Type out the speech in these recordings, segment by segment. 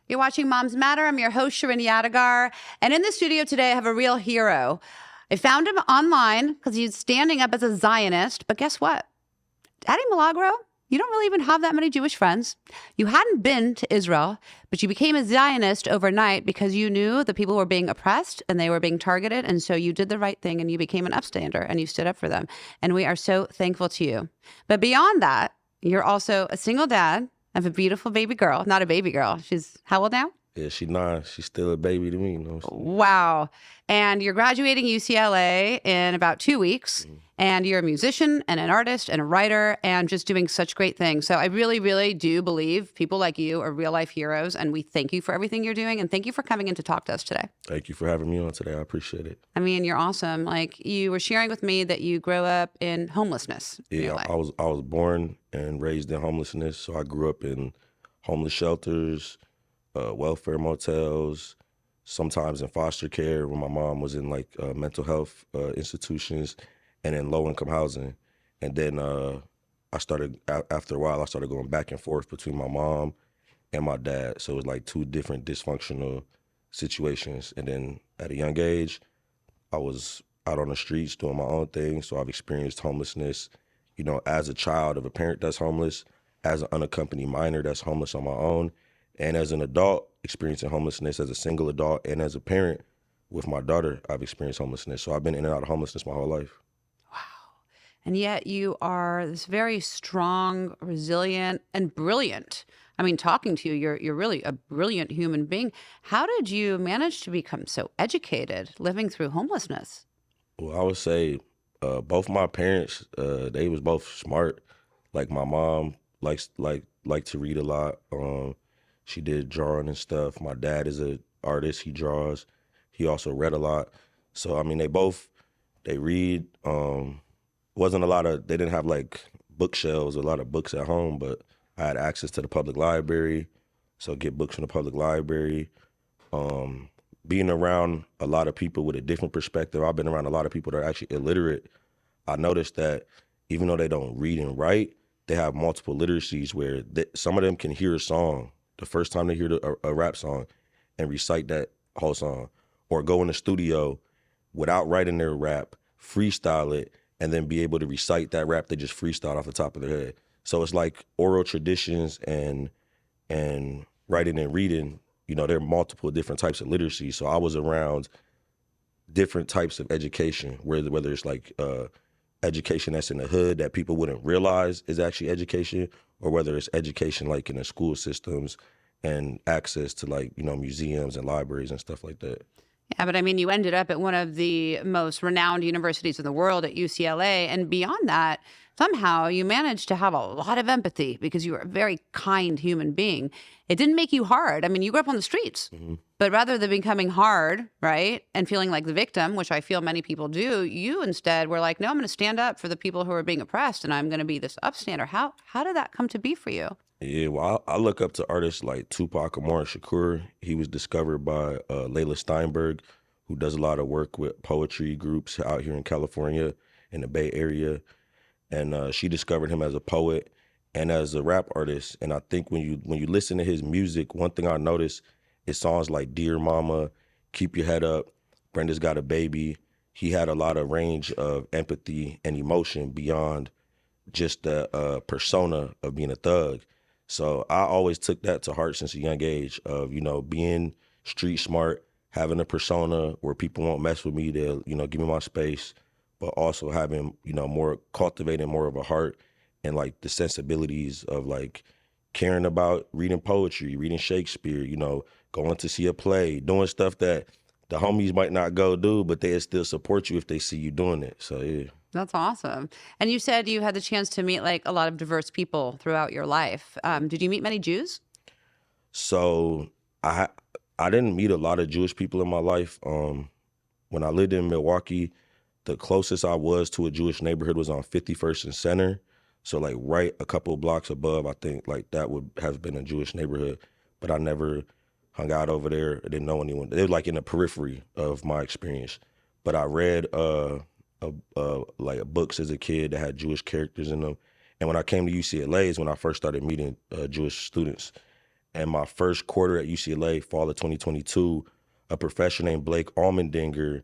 You're watching Moms Matter. I'm your host, Shirin Yadigar. And in the studio today, I have a real hero. I found him online because he's standing up as a Zionist. But guess what? Daddy Milagro, you don't really even have that many Jewish friends. You hadn't been to Israel, but you became a Zionist overnight because you knew the people were being oppressed and they were being targeted. And so you did the right thing and you became an upstander and you stood up for them. And we are so thankful to you. But beyond that, you're also a single dad of a beautiful baby girl. Not a baby girl. She's how old now? Yeah, she's 9. She's still a baby to me. You know. Wow. And you're graduating UCLA in about 2 weeks. Mm-hmm. And you're a musician and an artist and a writer and just doing such great things. So I really, really do believe people like you are real life heroes. And we thank you for everything you're doing. And thank you for coming in to talk to us today. Thank you for having me on today. I appreciate it. I mean, you're awesome. Like you were sharing with me that you grew up in homelessness. Yeah, I was born and raised in homelessness. So I grew up in homeless shelters, welfare motels, sometimes in foster care when my mom was in like mental health institutions, and in low-income housing. And then after a while, I started going back and forth between my mom and my dad. So it was like two different dysfunctional situations. And then at a young age, I was out on the streets doing my own thing. So I've experienced homelessness, you know, as a child of a parent that's homeless, as an unaccompanied minor that's homeless on my own, and as an adult experiencing homelessness, as a single adult, and as a parent with my daughter, I've experienced homelessness. So I've been in and out of homelessness my whole life. And yet you are this very strong, resilient, and brilliant. I mean, talking to you, you're really a brilliant human being. How did you manage to become so educated living through homelessness? Well, I would say both my parents, they was both smart. Like my mom liked to read a lot. She did drawing and stuff. My dad is an artist. He draws. He also read a lot. So, I mean, they read. They didn't have like bookshelves, a lot of books at home, but I had access to the public library, so get books from the public library. Being around a lot of people with a different perspective, I've been around a lot of people that are actually illiterate. I noticed that even though they don't read and write, they have multiple literacies where some of them can hear a song the first time they hear a rap song and recite that whole song, or go in the studio without writing their rap, freestyle it, and then be able to recite that rap they just freestyled off the top of their head. So it's like oral traditions and writing and reading, you know, there are multiple different types of literacy. So I was around different types of education, whether it's like education that's in the hood that people wouldn't realize is actually education, or whether it's education like in the school systems and access to like, you know, museums and libraries and stuff like that. Yeah, but I mean, you ended up at one of the most renowned universities in the world at UCLA. And beyond that, somehow you managed to have a lot of empathy because you were a very kind human being. It didn't make you hard. I mean, you grew up on the streets, but rather than becoming hard, right, and feeling like the victim, which I feel many people do, you instead were like, no, I'm going to stand up for the people who are being oppressed and I'm going to be this upstander. How did that come to be for you? Yeah, well, I look up to artists like Tupac Amaru Shakur. He was discovered by Layla Steinberg, who does a lot of work with poetry groups out here in California, in the Bay Area. And she discovered him as a poet and as a rap artist. And I think when you listen to his music, one thing I noticed is songs like Dear Mama, Keep Your Head Up, Brenda's Got a Baby. He had a lot of range of empathy and emotion beyond just the persona of being a thug. So I always took that to heart since a young age of, you know, being street smart, having a persona where people won't mess with me, they'll, you know, give me my space, but also having, you know, cultivating more of a heart and like the sensibilities of like caring about reading poetry, reading Shakespeare, you know, going to see a play, doing stuff that the homies might not go do, but they'll still support you if they see you doing it. So, yeah. That's awesome. And you said you had the chance to meet like a lot of diverse people throughout your life. Did you meet many Jews? So I didn't meet a lot of Jewish people in my life. When I lived in Milwaukee, the closest I was to a Jewish neighborhood was on 51st and Center. So like right a couple of blocks above, I think like that would have been a Jewish neighborhood. But I never hung out over there. I didn't know anyone. They were like in the periphery of my experience. But I read like books as a kid that had Jewish characters in them. And when I came to UCLA is when I first started meeting Jewish students. And my first quarter at UCLA, fall of 2022, a professor named Blake Almendinger,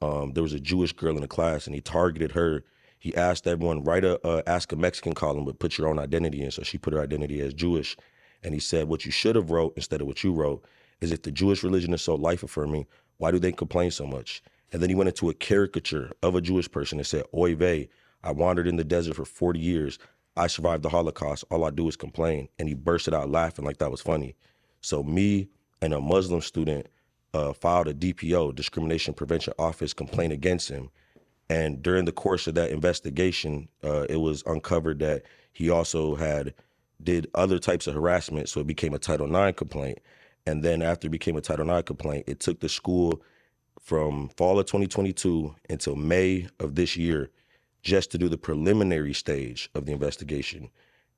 there was a Jewish girl in the class, and he targeted her. He asked everyone, write a Ask a Mexican column, but put your own identity in. So she put her identity as Jewish. And he said, what you should have wrote instead of what you wrote is, if the Jewish religion is so life-affirming, why do they complain so much? And then he went into a caricature of a Jewish person and said, oy vey, I wandered in the desert for 40 years. I survived the Holocaust. All I do is complain. And he bursted out laughing like that was funny. So me and a Muslim student filed a DPO, Discrimination Prevention Office, complaint against him. And during the course of that investigation, it was uncovered that he also did other types of harassment. So it became a Title IX complaint. And then after it became a Title IX complaint, it took the school from fall of 2022 until May of this year just to do the preliminary stage of the investigation.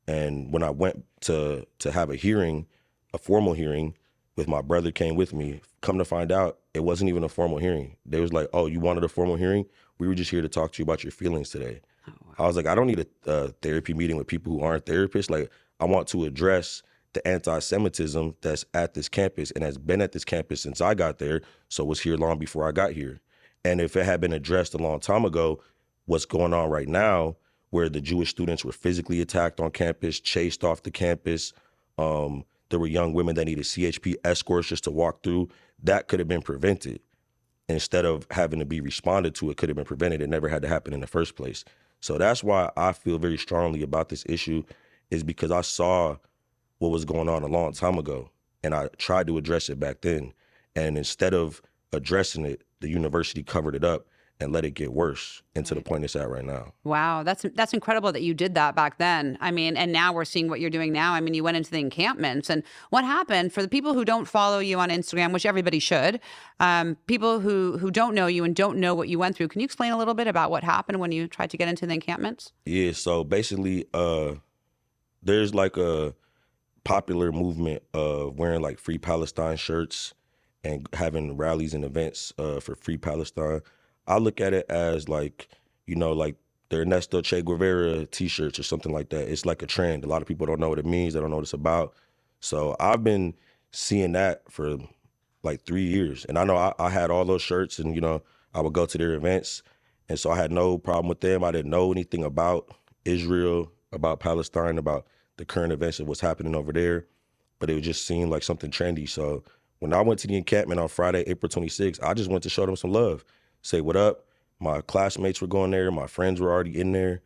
And when I went to have a hearing, a formal hearing, with my brother came with me, come to find out, it wasn't even a formal hearing. They was like, oh, you wanted a formal hearing? We were just here to talk to you about your feelings today. Oh, wow. I was like, I don't need a therapy meeting with people who aren't therapists. Like, I want to address the anti-Semitism that's at this campus and has been at this campus since I got there, so was here long before I got here. And if it had been addressed a long time ago, what's going on right now, where the Jewish students were physically attacked on campus, chased off the campus, there were young women that needed CHP escorts just to walk through, that could have been prevented. Instead of having to be responded to, it could have been prevented. It never had to happen in the first place. So that's why I feel very strongly about this issue, is because I saw what was going on a long time ago, and I tried to address it back then. And instead of addressing it, the university covered it up and let it get worse, and to the point it's at right now. Wow, that's incredible that you did that back then. I mean, and now we're seeing what you're doing now. I mean, you went into the encampments, and what happened, for the people who don't follow you on Instagram, which everybody should, people who don't know you and don't know what you went through, can you explain a little bit about what happened when you tried to get into the encampments? Yeah, so basically, there's like a popular movement of wearing like Free Palestine shirts and having rallies and events for Free Palestine. I look at it as like, like the Ernesto Che Guevara t-shirts or something like that. It's like a trend. A lot of people don't know what it means. They don't know what it's about. So I've been seeing that for like 3 years. And I know I had all those shirts, and, I would go to their events. And so I had no problem with them. I didn't know anything about Israel, about Palestine, about the current events of what's happening over there. But it just seemed like something trendy. So when I went to the encampment on Friday, April 26th, I just went to show them some love. Say what up. My classmates were going there. My friends were already in there.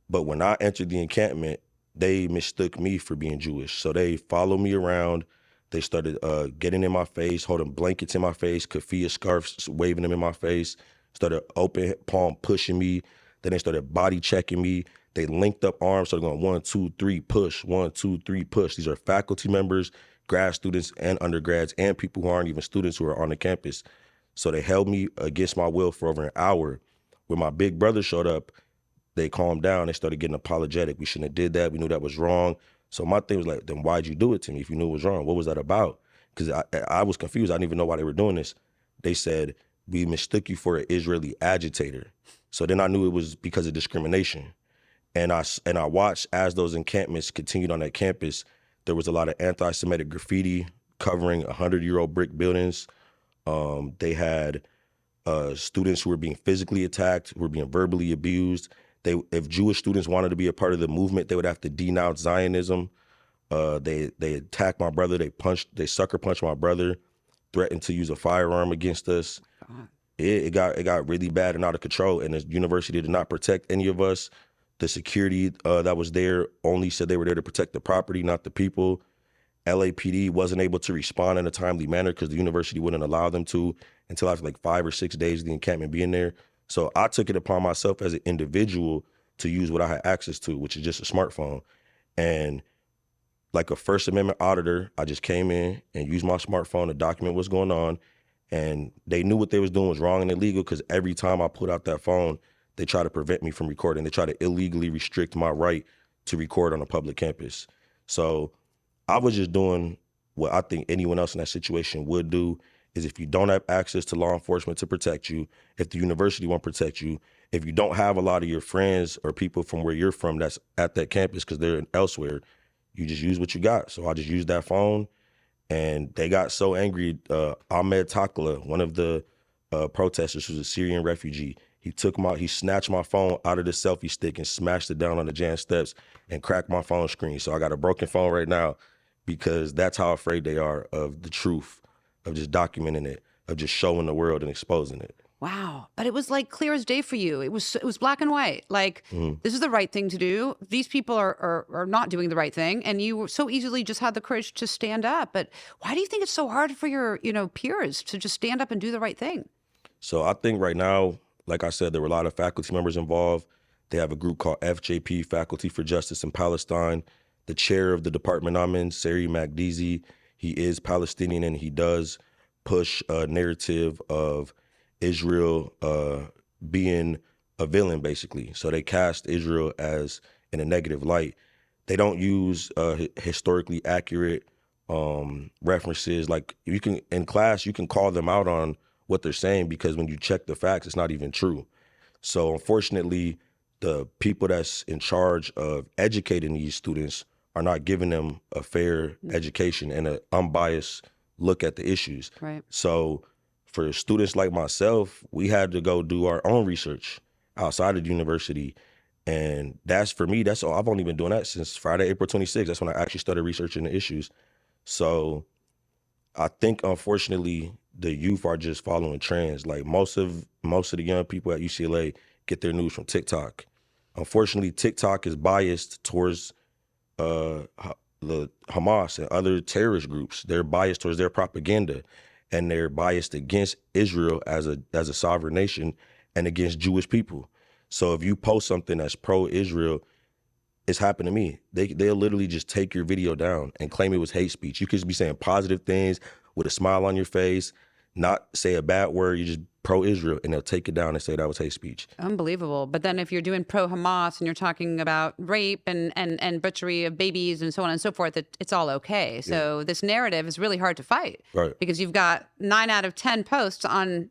But when I entered the encampment, they mistook me for being Jewish. So they followed me around. They started getting in my face, holding blankets in my face, keffiyeh scarves, waving them in my face, started open palm pushing me. Then they started body checking me. They linked up arms, started going 1, 2, 3, push, 1, 2, 3, push. These are faculty members, grad students and undergrads, and people who aren't even students who are on the campus. So they held me against my will for over an hour. When my big brother showed up, they calmed down. They started getting apologetic. We shouldn't have did that. We knew that was wrong. So my thing was like, then why'd you do it to me if you knew it was wrong? What was that about? Because I was confused. I didn't even know why they were doing this. They said, we mistook you for an Israeli agitator. So then I knew it was because of discrimination. And I watched as those encampments continued on that campus. There was a lot of anti-Semitic graffiti covering 100-year-old brick buildings. They had students who were being physically attacked, who were being verbally abused. If Jewish students wanted to be a part of the movement, they would have to denounce Zionism. They attacked my brother. They sucker punched my brother, threatened to use a firearm against us. It got really bad and out of control. And the university did not protect any of us. The security that was there only said they were there to protect the property, not the people. LAPD wasn't able to respond in a timely manner because the university wouldn't allow them to until after like 5 or 6 days of the encampment being there. So I took it upon myself as an individual to use what I had access to, which is just a smartphone. And like a First Amendment auditor, I just came in and used my smartphone to document what's going on. And they knew what they was doing was wrong and illegal, because every time I put out that phone, they try to prevent me from recording. They try to illegally restrict my right to record on a public campus. So I was just doing what I think anyone else in that situation would do, is if you don't have access to law enforcement to protect you, if the university won't protect you, if you don't have a lot of your friends or people from where you're from that's at that campus because they're elsewhere, you just use what you got. So I just used that phone And they got so angry. Ahmed Takla, one of the protesters, who's a Syrian refugee, he snatched my phone out of the selfie stick and smashed it down on the Jan steps and cracked my phone screen. So I got a broken phone right now because that's how afraid they are of the truth, of just documenting it, of just showing the world and exposing it. Wow. But it was like clear as day for you. It was black and white. Like, this is the right thing to do. These people are not doing the right thing. And you so easily just had the courage to stand up. But why do you think it's so hard for your, peers to just stand up and do the right thing? So I think right now, like I said, there were a lot of faculty members involved. They have a group called FJP, Faculty for Justice in Palestine. The chair of the department I'm in, Sari Magdizi, he is Palestinian, and he does push a narrative of Israel being a villain, basically. So they cast Israel as in a negative light. They don't use historically accurate references. Like in class, you can call them out on what they're saying, because when you check the facts, it's not even true. So unfortunately, the people that's in charge of educating these students are not giving them a fair education and an unbiased look at the issues. Right. So for students like myself, we had to go do our own research outside of the university. And that's, for me, that's all. I've only been doing that since Friday, April 26th. That's when I actually started researching the issues. So I think, unfortunately, the youth are just following trends. Like most of the young people at UCLA get their news from TikTok. Unfortunately, TikTok is biased towards the Hamas and other terrorist groups. They're biased towards their propaganda, and they're biased against Israel as a sovereign nation and against Jewish people. So if you post something that's pro-Israel, it's happened to me. They'll literally just take your video down and claim it was hate speech. You could be saying positive things with a smile on your face, not say a bad word. You just pro-Israel, and they'll take it down and say that was hate speech. Unbelievable. But then if you're doing pro-Hamas and you're talking about rape and butchery of babies and so on and so forth, it's all okay. So this narrative is really hard to fight. Right. Because you've got 9 out of 10 posts on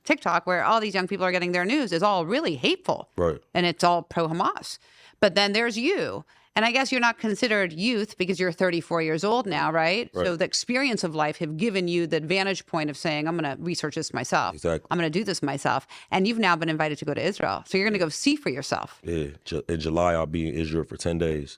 TikTok where all these young people are getting their news is all really hateful. Right. And it's all pro-Hamas. But then there's you. And I guess you're not considered youth because you're 34 years old now, right? So the experience of life have given you the vantage point of saying, I'm going to research this myself. Exactly. I'm going to do this myself. And you've now been invited to go to Israel. So you're going to go see for yourself. Yeah. In July, I'll be in Israel for 10 days.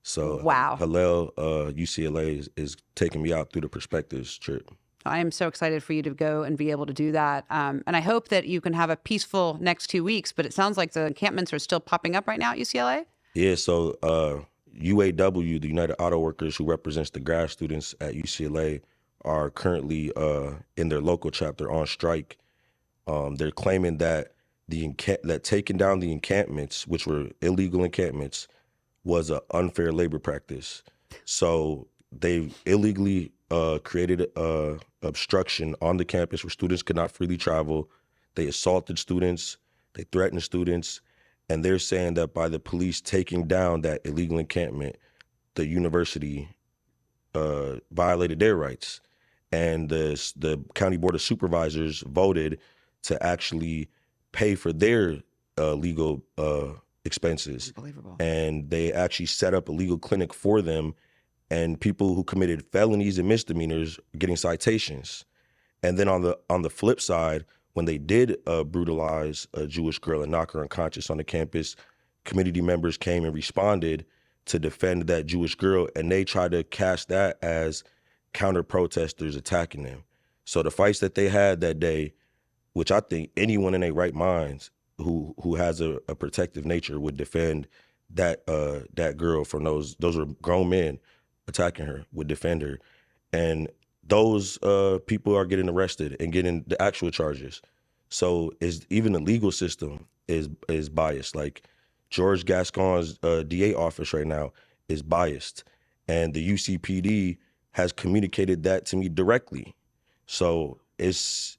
So wow. Hillel, UCLA is taking me out through the Perspectives trip. I am so excited for you to go and be able to do that. And I hope that you can have a peaceful next 2 weeks, but it sounds like the encampments are still popping up right now at UCLA. Yeah, so UAW, the United Auto Workers, who represents the grad students at UCLA, are currently in their local chapter on strike. They're claiming that that taking down the encampments, which were illegal encampments, was an unfair labor practice. So they illegally created obstruction on the campus where students could not freely travel. They assaulted students, they threatened students, and they're saying that by the police taking down that illegal encampment, the university violated their rights. And the County Board of Supervisors voted to actually pay for their legal expenses. Unbelievable. And they actually set up a legal clinic for them, and people who committed felonies and misdemeanors getting citations. And then on the flip side, when they did brutalize a Jewish girl and knock her unconscious on the campus, community members came and responded to defend that Jewish girl, and they tried to cast that as counter-protesters attacking them. So the fights that they had that day, which I think anyone in their right minds who has a protective nature would defend that girl from those were grown men attacking her, would defend her. And those people are getting arrested and getting the actual charges. So even the legal system is biased. Like George Gascon's DA office right now is biased, and the UCPD has communicated that to me directly. So it's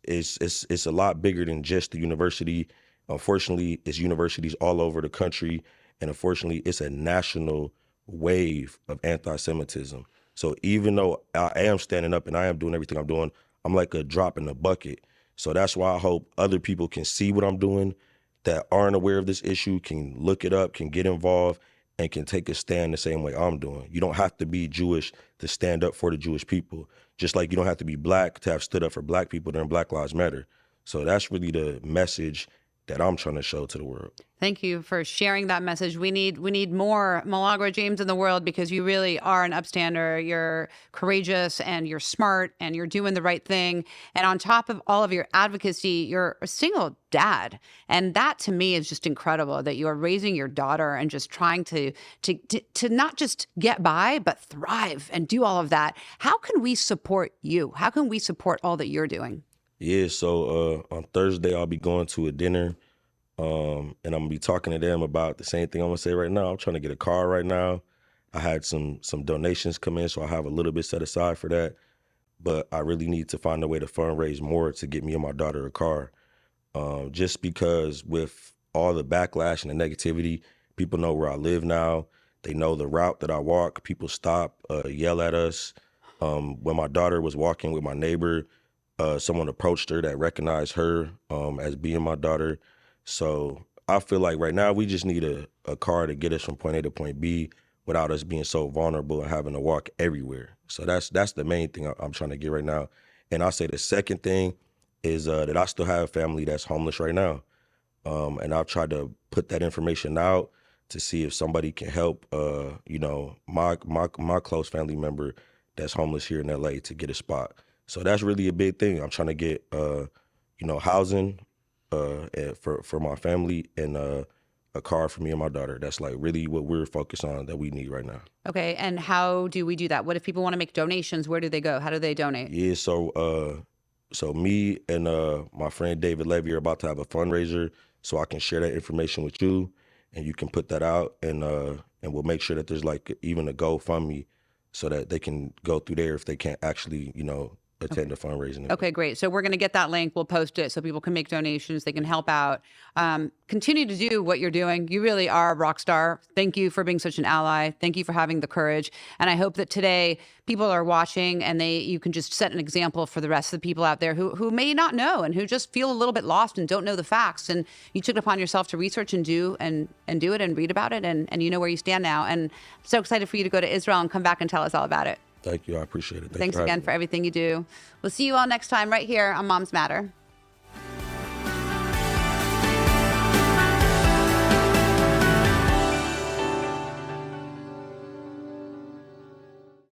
a lot bigger than just the university. Unfortunately, it's universities all over the country, and unfortunately, it's a national wave of anti-Semitism. So even though I am standing up and I am doing everything I'm doing, I'm like a drop in the bucket. So that's why I hope other people can see what I'm doing that aren't aware of this issue, can look it up, can get involved, and can take a stand the same way I'm doing. You don't have to be Jewish to stand up for the Jewish people. Just like you don't have to be black to have stood up for black people during Black Lives Matter. So that's really the message that I'm trying to show to the world. Thank you for sharing that message. We need more Milagro James in the world, because you really are an upstander. You're courageous and you're smart and you're doing the right thing. And on top of all of your advocacy, you're a single dad. And that to me is just incredible, that you are raising your daughter and just trying to not just get by, but thrive and do all of that. How can we support you? How can we support all that you're doing? Yeah, so on Thursday I'll be going to a dinner, and I'm gonna be talking to them about the same thing I'm gonna say right now. I'm trying to get a car right now. I had some donations come in, so I have a little bit set aside for that. But I really need to find a way to fundraise more to get me and my daughter a car. Just because with all the backlash and the negativity, people know where I live now. They know the route that I walk. People stop, yell at us. When my daughter was walking with my neighbor, someone approached her that recognized her as being my daughter. So I feel like right now we just need a car to get us from point A to point B without us being so vulnerable and having to walk everywhere. So that's the main thing I'm trying to get right now. And I'll say the second thing is that I still have family that's homeless right now. And I've tried to put that information out to see if somebody can help, my close family member that's homeless here in LA to get a spot. So that's really a big thing. I'm trying to get, housing for my family and a car for me and my daughter. That's like really what we're focused on that we need right now. Okay, and how do we do that? What if people want to make donations? Where do they go? How do they donate? Yeah, so me and my friend David Levy are about to have a fundraiser, so I can share that information with you, and you can put that out, and we'll make sure that there's like even a GoFundMe so that they can go through there if they can't actually, attend the fundraising. Okay, great. So we're going to get that link. We'll post it so people can make donations. They can help out. Continue to do what you're doing. You really are a rock star. Thank you for being such an ally. Thank you for having the courage. And I hope that today people are watching and you can just set an example for the rest of the people out there who may not know and who just feel a little bit lost and don't know the facts. And you took it upon yourself to research and do it and read about it. And you know where you stand now. And I'm so excited for you to go to Israel and come back and tell us all about it. Thank you. I appreciate it. Thanks again for everything you do. We'll see you all next time right here on Moms Matter.